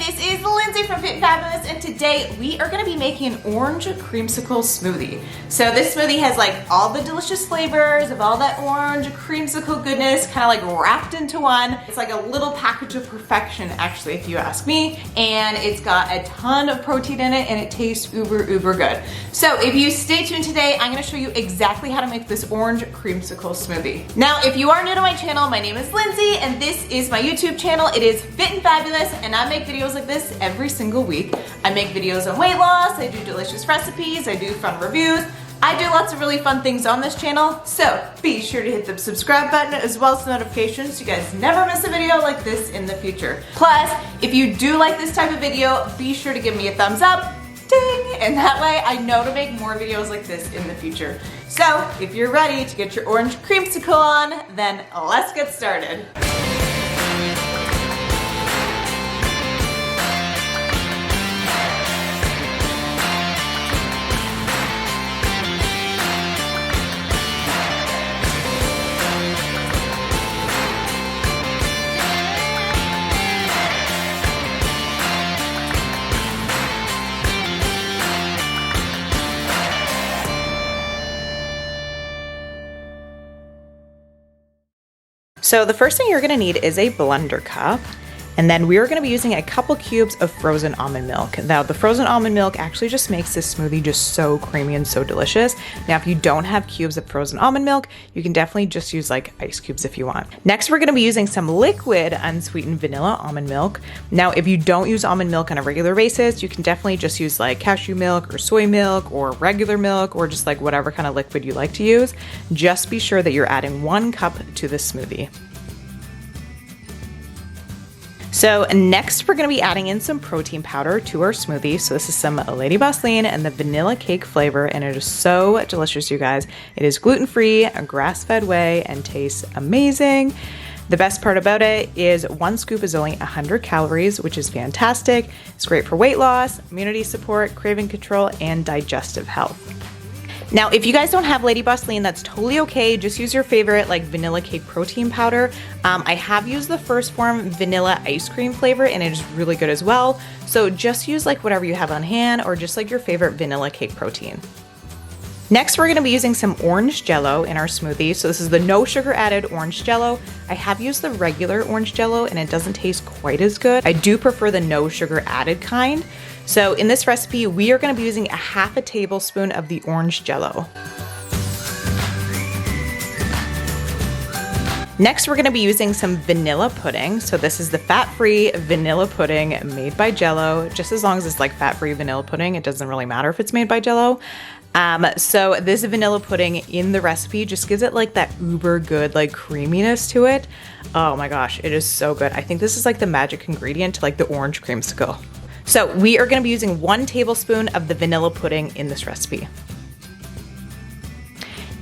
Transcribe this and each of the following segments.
this is Lindsay from Fit and Fabulous, and today we are gonna be making an orange creamsicle smoothie. So this smoothie has like all the delicious flavors of all that orange creamsicle goodness kind of like wrapped into one. It's like a little package of perfection, actually, if you ask me. And it's got a ton of protein in it and it tastes uber good. So if you stay tuned today, I'm gonna show you exactly how to make this orange creamsicle smoothie. Now, if you are new to my channel, my name is Lindsay and this is my YouTube channel. It is Fit and Fabulous, and I make videos like this every single week. I make videos on weight loss, I do delicious recipes, I do fun reviews. I do lots of really fun things on this channel, so be sure to hit the subscribe button as well as the notifications so you guys never miss a video like this in the future. Plus, if you do like this type of video, be sure to give me a thumbs up, ding, and that way I know to make more videos like this in the future. So, if you're ready to get your orange creamsicle on, then let's get started. So the first thing you're gonna need is a blender cup, and then we are gonna be using a couple cubes of frozen almond milk. Now the frozen almond milk actually just makes this smoothie just so creamy and so delicious. Now if you don't have cubes of frozen almond milk, you can definitely just use like ice cubes if you want. Next we're gonna be using some liquid unsweetened vanilla almond milk. Now if you don't use almond milk on a regular basis, you can definitely just use like cashew milk or soy milk or regular milk or just like whatever kind of liquid you like to use. Just be sure that you're adding 1 cup to this smoothie. So next we're gonna be adding in some protein powder to our smoothie. So this is some LadyBoss Lean and the vanilla cake flavor, and it is so delicious, you guys. It is gluten-free, a grass-fed whey, and tastes amazing. The best part about it is 1 scoop is only 100 calories, which is fantastic. It's great for weight loss, immunity support, craving control, and digestive health. Now, if you guys don't have LadyBoss Lean, that's totally okay. Just use your favorite like vanilla cake protein powder. I have used the first form vanilla ice cream flavor and it is really good as well. So just use like whatever you have on hand or just like your favorite vanilla cake protein. Next, we're gonna be using some orange Jello in our smoothie. So this is the no sugar added orange Jello. I have used the regular orange Jello and it doesn't taste quite as good. I do prefer the no sugar added kind. So in this recipe, we are gonna be using 1/2 tablespoon of the orange Jello. Next, we're gonna be using some vanilla pudding. So this is the fat-free vanilla pudding made by Jello. Just as long as it's like fat-free vanilla pudding, it doesn't really matter if it's made by Jello. So this vanilla pudding in the recipe just gives it like that uber good like creaminess to it. Oh my gosh, it is so good. I think this is like the magic ingredient to like the orange creamsicle. So we are gonna be using 1 tablespoon of the vanilla pudding in this recipe.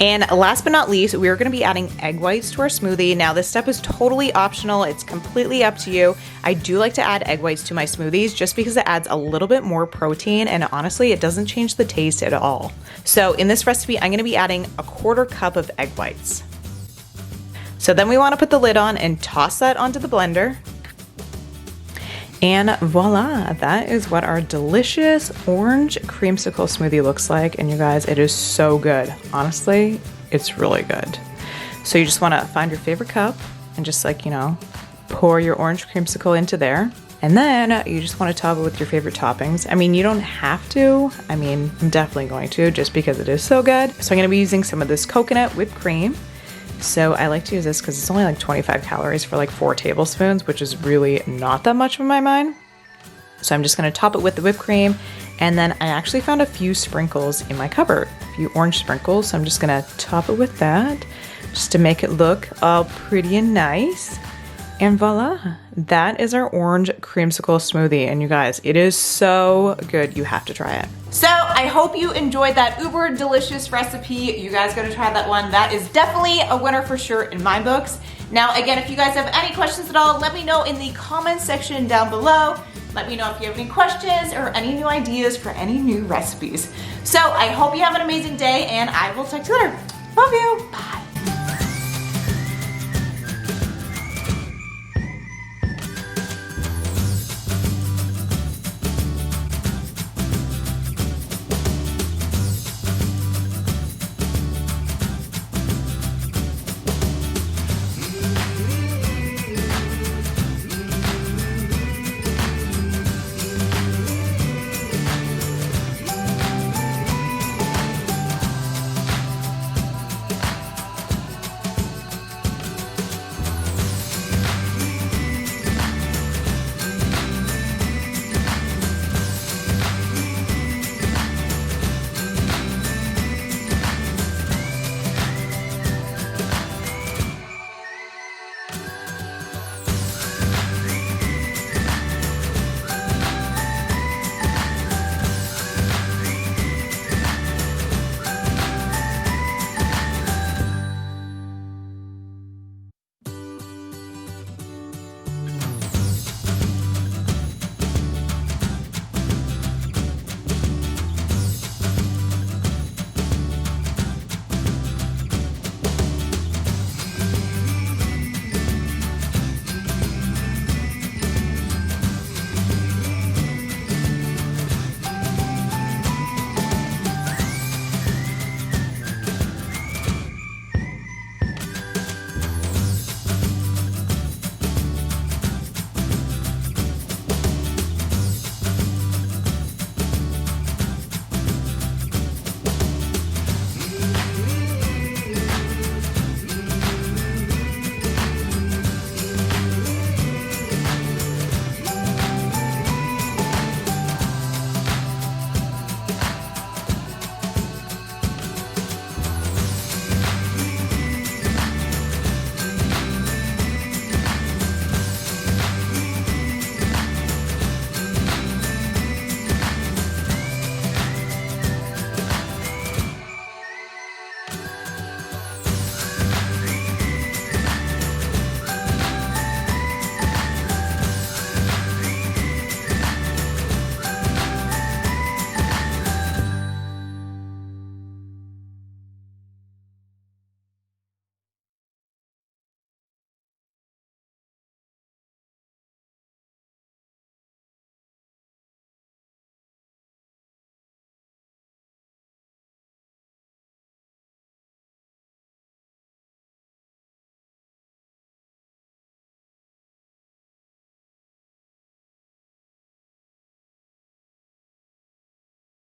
And last but not least, we are gonna be adding egg whites to our smoothie. Now this step is totally optional, it's completely up to you. I do like to add egg whites to my smoothies just because it adds a little bit more protein, and honestly, it doesn't change the taste at all. So in this recipe, I'm gonna be adding 1/4 cup of egg whites. So then we wanna put the lid on and toss that onto the blender. And voila, that is what our delicious orange creamsicle smoothie looks like. And you guys, it is so good. Honestly, it's really good. So you just wanna find your favorite cup and just like, you know, pour your orange creamsicle into there. And then you just wanna top it with your favorite toppings. I mean, you don't have to. I mean, I'm definitely going to just because it is so good. So I'm gonna be using some of this coconut whipped cream. So I like to use this because it's only like 25 calories for like 4 tablespoons, which is really not that much in my mind. So I'm just gonna top it with the whipped cream. And then I actually found a few sprinkles in my cupboard, a few orange sprinkles. So I'm just gonna top it with that just to make it look all pretty and nice. And voila, that is our orange creamsicle smoothie. And you guys, it is so good. You have to try it. So I hope you enjoyed that uber delicious recipe. You guys gotta try that one. That is definitely a winner for sure in my books. Now again, if you guys have any questions at all, let me know in the comments section down below. Let me know if you have any questions or any new ideas for any new recipes. So I hope you have an amazing day and I will talk to you later. Love you, bye.